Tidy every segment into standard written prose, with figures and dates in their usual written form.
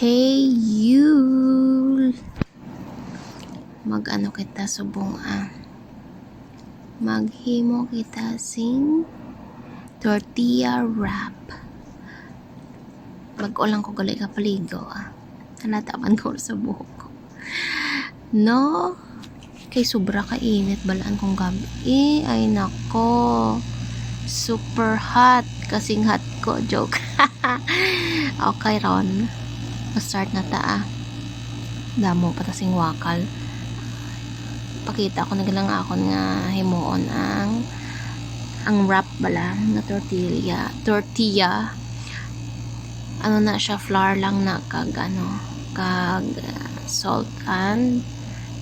Hey you, mag-ano kita subong maghimo kita sing tortilla wrap. Mag-ulang ko gali ka paligo Halataman ko sa buhok ko. No, kay sobra ka init balaan kong gabi. Ay nako, super hot kasing hot ko. Joke. Okay ron, start na ta damo patasing wakal. Pakita ko nagalang akon nga himuon ang wrap bala na tortilla. Ano na siya, flour lang na kag salt and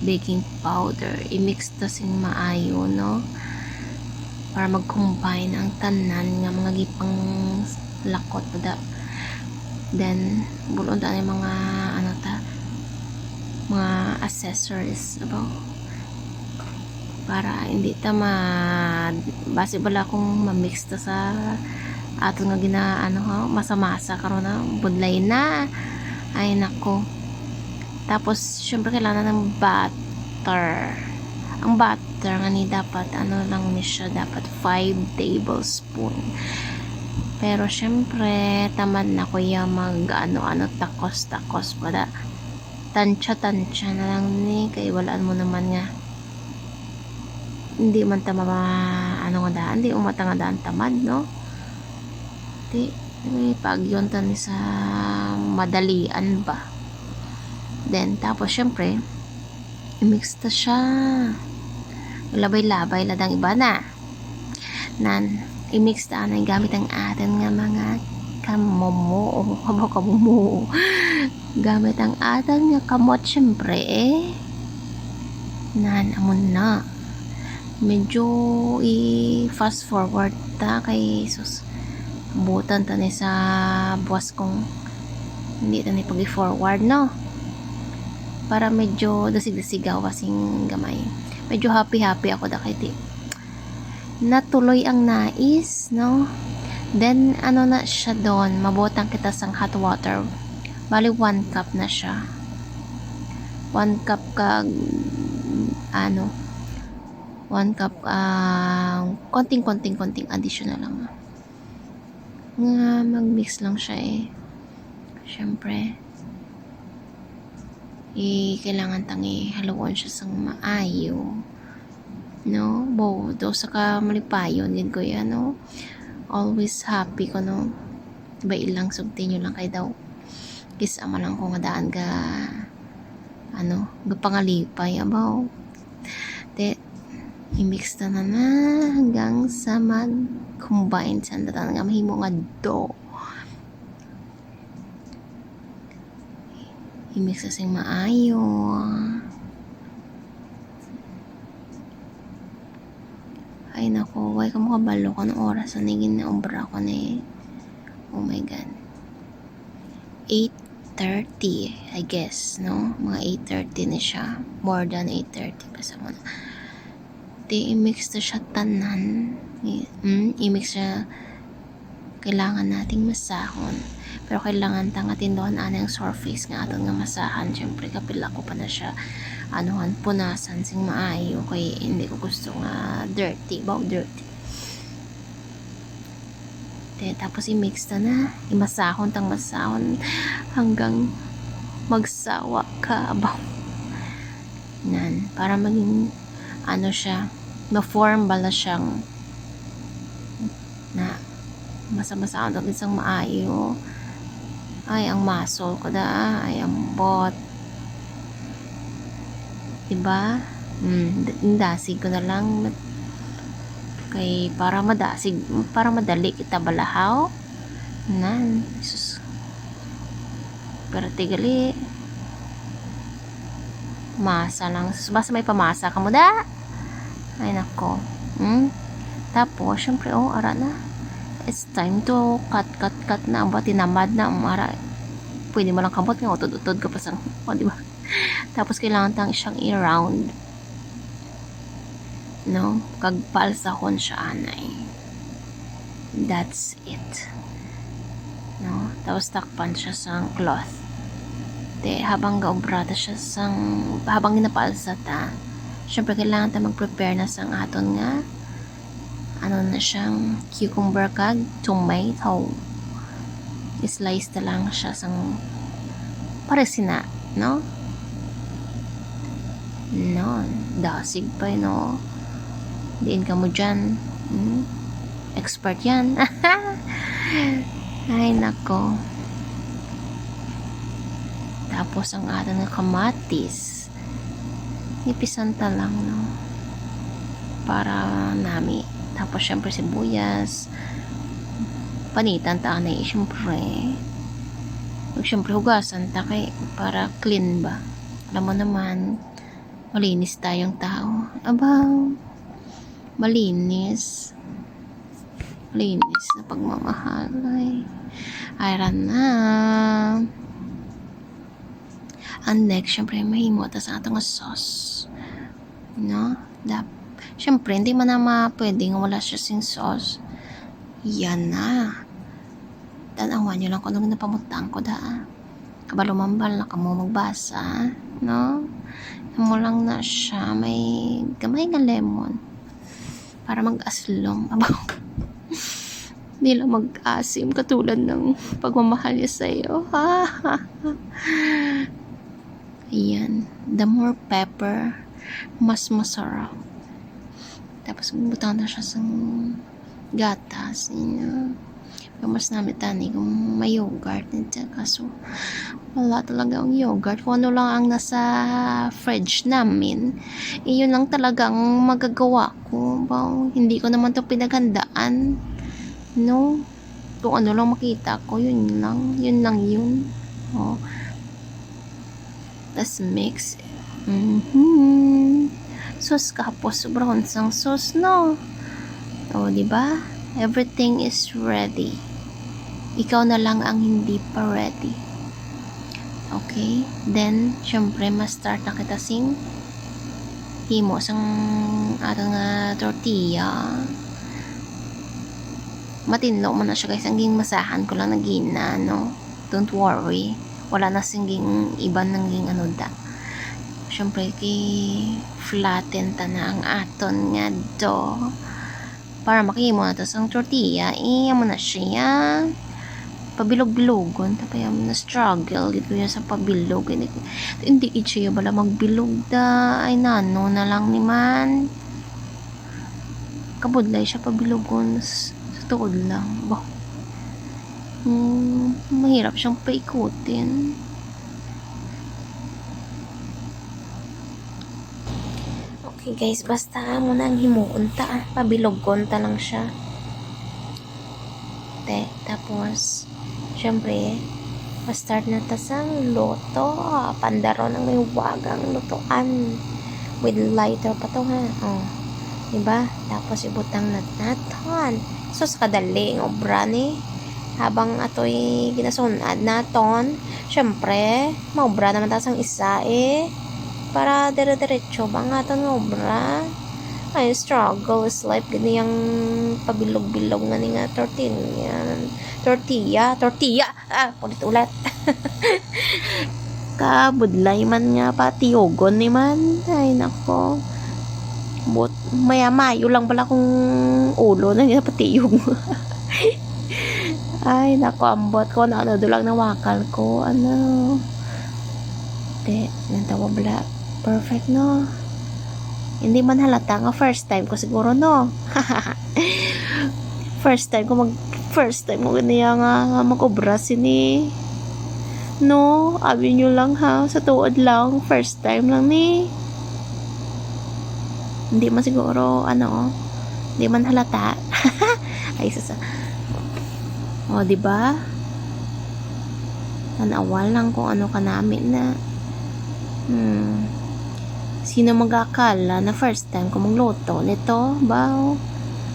baking powder. I-mix ta sing maayo, no, para mag-combine ang tanan nga mga gipang lakot da. Then bulon ta yung mga mga accessories para hindi ta base bala kung ma-mix ta sa ato nga masa-masa karon na budlay na. Ay nako, tapos syempre kailangan ng butter. Ang butter nga ni dapat lang ni siya, dapat 5 tablespoon. Pero syempre tamad na kuya mag takos para tansya na lang ni, kay walaan mo naman nga hindi man tama hindi umata nga daan tamad, no. Di pagyon ta ni sa madalian ba. Then tapos syempre i-mix ta siya, labay-labay ladang iba na nan i-mix ta na gamit ang atin nga mga kamomo gamit ang atin nga kamot syempre nan amon na medyo i-fast forward ta kay sus butan ta ni sa buwas kong hindi ta ni pag-forward, no, para medyo dasig-dasigaw kasing gamay. Medyo happy ako da kay natuloy ang nais, no. Then na siya doon, mabutang kita sang hot water. Bali 1 cup na siya, 1 cup kag 1 cup konting additional lang nga mag-mix lang siya syempre kailangan tangi haluan siya sang maayo, no. Do sa ka malipayon din ko yan, no. Always happy ko, no. Diba ilang subti nyo lang kay daw kisama lang ko nga daan ga pangalipay abaw. I-mix na hanggang sa mag-combine sa datan nga mahimo nga dough. I-mix na sing maayo. Ay nako, way ka mo kabalo ka ng oras na naging na umbra ko na oh my god, 8:30 I guess, no, mga 8:30 na siya, more than 8:30 pa sa muna. I-mix na siya tanan. I-mix siya, kailangan nating masahon, pero kailangan tangatin doon ang surface nga aton nga masahan. Syempre kapila ko pa na siya punasan sing maayo, kay hindi ko gusto nga dirty. Tapos i-mix na imasahon hanggang magsawa ka abaw nan, para maging siya na-form bala siyang na masa-masaan ang isang maayo. Ay ang muscle ko ay ang bot, diba. Dasig ko na lang kay para madali kita balahaw nan. Sus, pero tigali masa lang, basta may pamasa ka mo da. Ay nako. Tapos syempre ara na, it's time to cut na ba, tinamad na ara, pwede mo lang kamot nga utod ka pa sang diba. Tapos kailangan tang siyang i-round, no, kag palsahon siya anay. That's it, no. Tapos takpan siya sang cloth Te, habang gaobrata siya habang ginapaalsa ta, syempre kailangan ta mag-prepare na sang aton nga ano na siyang cucumber kag tomato. I-slice ta lang siya sang paresina, no? No, dasig pa no. Diin ka mo dyan. Expert yan. Ay nako. Tapos ang ating kamatis. Nipisan ta lang, no? Para nami. Tapos syempre sibuyas. Panitan ta na syempre. Syempre hugasan ta kay para clean ba. Alam mo naman, malinis tayong tao. Abang, malinis na pagmamahal. Ayran na. And next, syempre mahimo ta sa atong sauce, no? Syempre hindi man na pwedeng wala siya sing sauce. Yan na. Tanawan nyo lang kung ano napamutang ko da. Kabalo mambal na kamo magbasa, no? Mo lang na siya may gamay nga lemon para mag-aslom. Abaw. Hindi lang mag-asim katulad ng pagmamahal niya sa'yo. Ayan. The more pepper, mas masarap. Tapos butang na siya sa gatas. Mas namin tani kung may yogurt nito. Kaso wala talaga ang yogurt. Kung ano lang ang nasa fridge namin, yun lang talagang magagawa ko. Hindi ko naman to pinaghandaan, no? Kung ano lang makita ko, yun lang oh. Tapos mix. Sauce kapos sobrang sang sauce, no? O diba? Everything is ready. Ikaw na lang ang hindi pa ready. Okay? Then, syempre, ma-start na kita sing himo sang atong tortilla. Matinlo mo na siya guys. Ang masahan ko lang nagina, no? Don't worry. Wala na singging iba nanging ano da. Syempre, flatten ta na ang aton nga do. Para makihimo na to sang tortilla, mo na siya pabilog-bilogon. Tapos mo na struggle dito yan sa pabilog. Hindi siya bala magbilog da. Ay nano na lang ni man. Kabudlay siya pabilogon sa tuod lang. Mahirap siyang paikutin. Okay guys, basta mo nang himuon ta. Pabilog ta lang siya. Tapos syempre ma-start na ta sang luto. Pandaro ng may wagang lutoan. With lighter pa to ha. Diba? Tapos ibutang naton. Sus kadali ng obra ni. Habang ato'y ginasunad naton. Syempre, maobra naman ta sang isa para dire-diretso ba nga ito nga obra. Ay, struggle is life. Ganiyang pabilog-bilog nga ni nga tortilla. Ulit. Kabudlay man nga patiyogon ni man. Ay, nako. Maya-mayo lang pala kung ulo na nga patiyog. Ay, nako, ambot ko na ano lang na wakal ko. Nantawa bala. Perfect, no? Hindi man halata nga first time ko siguro, no? first time ko ganiya nga mag-obra sini. No? Abi nyo lang ha. Sa tuod lang. First time lang ni. Hindi man siguro, hindi man halata. Ay, diba? Tanawal lang kung ano ka namin na. Sino mag-akala na first time ko magluto nito?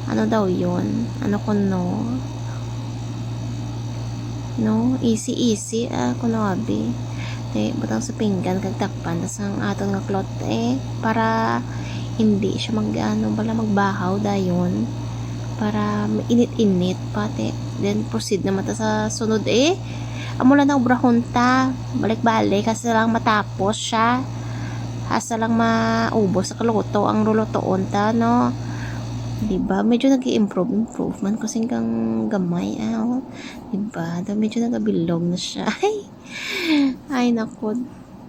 Ano daw yun? Ano ko no? No? Easy. Kuno abi. Butang sa pinggan kagtakpan. Tas ang aton nga cloth para hindi siya magbahaw dayon. Para init-init pati. Then proceed naman ta sa sunod Amo lang na obrahon ta. Balik-balik kasi lang matapos siya. Asa lang maubos sa kaluto ang lulutoon ta, no? Diba? Medyo improvement kasi kang gamay. Diba? Medyo nagabilog na siya. Ay, naku.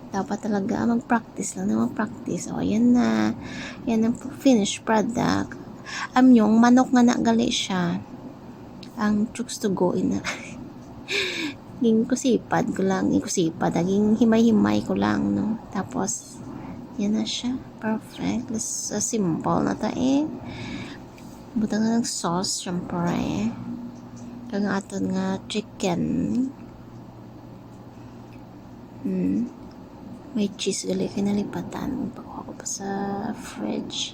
Dapat talaga mag-practice lang na mag-practice. O, yan na. Yan ang finished product. Yung manok nga nagali siya. Ang chooks to go in na. Ging kusipad ko lang. Ging himay-himay ko lang, no? Tapos, yan na siya. Perfect. Simple na ta Butang nga ng sauce, syempre. Kaya aton nga chicken. May cheese gali kinalipatan. Pakuha ko pa sa fridge.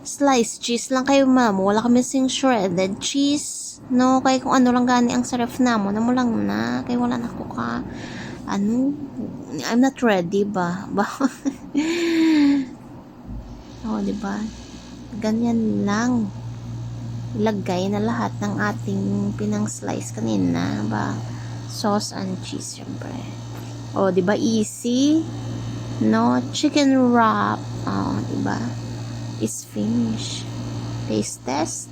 Sliced cheese lang kayo, ma'am. Wala kami sing shredded cheese. No, kaya kung ano lang gani ang sarap na mo. Namo lang na. Kaya wala na ko ka. I'm not ready ba? Diba? Ganyan lang. Ilagay na lahat ng ating pinang slice kanina ba? Sauce and cheese, syempre. Diba? Easy. No? Chicken wrap. Diba? Is finished. Taste test.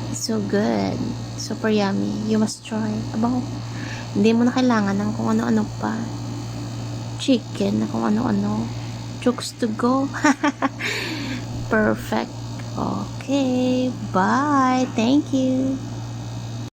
It's so good. Super yummy. You must try. Hindi mo na kailangan ng kung ano-ano pa. Chicken na kung ano-ano. Chooks to go. Perfect. Okay. Bye. Thank you.